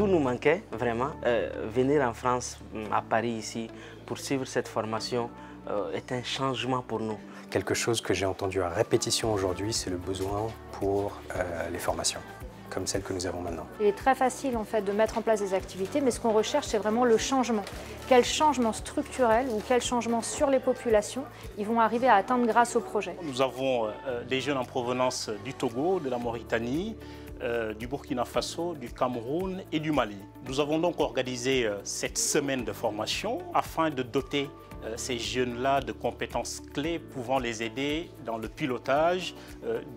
tout nous manquait vraiment. Venir en France, à Paris ici, pour suivre cette formation est un changement pour nous. Quelque chose que j'ai entendu à répétition aujourd'hui, c'est le besoin pour les formations, comme celle que nous avons maintenant. Il est très facile en fait de mettre en place des activités, mais ce qu'on recherche, c'est vraiment le changement. Quel changement structurel ou quel changement sur les populations ils vont arriver à atteindre grâce au projet. Nous avons des jeunes en provenance du Togo, de la Mauritanie, du Burkina Faso, du Cameroun et du Mali. Nous avons donc organisé cette semaine de formation afin de doter ces jeunes-là de compétences clés pouvant les aider dans le pilotage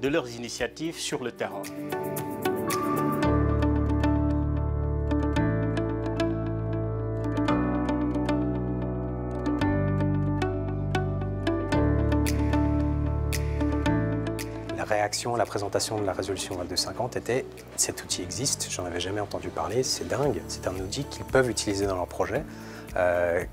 de leurs initiatives sur le terrain. La réaction à la présentation de la résolution 2250 était « cet outil existe, j'en avais jamais entendu parler, c'est dingue, c'est un outil qu'ils peuvent utiliser dans leur projet,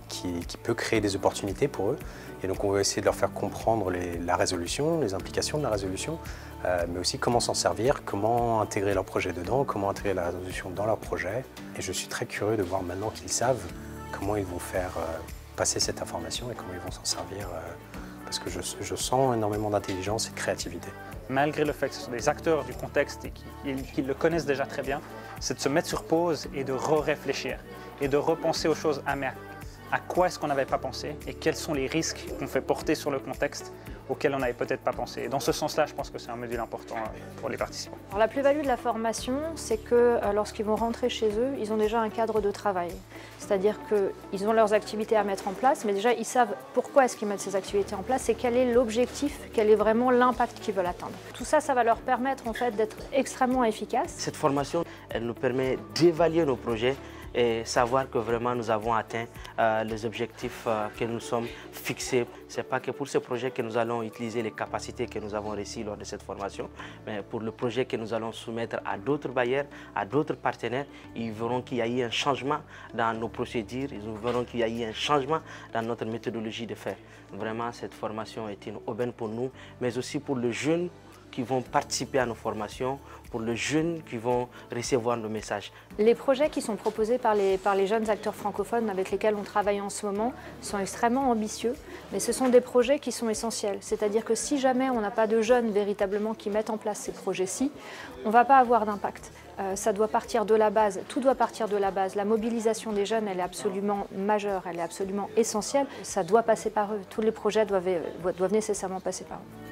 qui peut créer des opportunités pour eux ». Et donc on va essayer de leur faire comprendre la résolution, les implications de la résolution, mais aussi comment s'en servir, comment intégrer leur projet dedans, comment intégrer la résolution dans leur projet. Et je suis très curieux de voir maintenant qu'ils savent comment ils vont faire passer cette information et comment ils vont s'en servir, parce que je sens énormément d'intelligence et de créativité. Malgré le fait que ce sont des acteurs du contexte et qu'ils le connaissent déjà très bien, c'est de se mettre sur pause et de réfléchir et de repenser aux choses amères. À quoi est-ce qu'on n'avait pas pensé et quels sont les risques qu'on fait porter sur le contexte auxquels on n'avait peut-être pas pensé. Et dans ce sens-là, je pense que c'est un module important pour les participants. Alors, la plus-value de la formation, c'est que lorsqu'ils vont rentrer chez eux, ils ont déjà un cadre de travail. C'est-à-dire qu'ils ont leurs activités à mettre en place, mais déjà ils savent pourquoi est-ce qu'ils mettent ces activités en place et quel est l'objectif, quel est vraiment l'impact qu'ils veulent atteindre. Tout ça, ça va leur permettre en fait d'être extrêmement efficaces. Cette formation, elle nous permet d'évaluer nos projets et savoir que vraiment nous avons atteint les objectifs que nous sommes fixés. Ce n'est pas que pour ce projet que nous allons utiliser les capacités que nous avons reçues lors de cette formation, mais pour le projet que nous allons soumettre à d'autres bailleurs, à d'autres partenaires, ils verront qu'il y a eu un changement dans nos procédures, ils verront qu'il y a eu un changement dans notre méthodologie de faire. Vraiment, cette formation est une aubaine pour nous, mais aussi pour les jeunes qui vont participer à nos formations, pour les jeunes qui vont recevoir nos messages. Les projets qui sont proposés par les jeunes acteurs francophones avec lesquels on travaille en ce moment sont extrêmement ambitieux, mais ce sont des projets qui sont essentiels. C'est-à-dire que si jamais on n'a pas de jeunes véritablement qui mettent en place ces projets-ci, on ne va pas avoir d'impact. Ça doit partir de la base, tout doit partir de la base. La mobilisation des jeunes, elle est absolument majeure, elle est absolument essentielle. Ça doit passer par eux. Tous les projets doivent nécessairement passer par eux.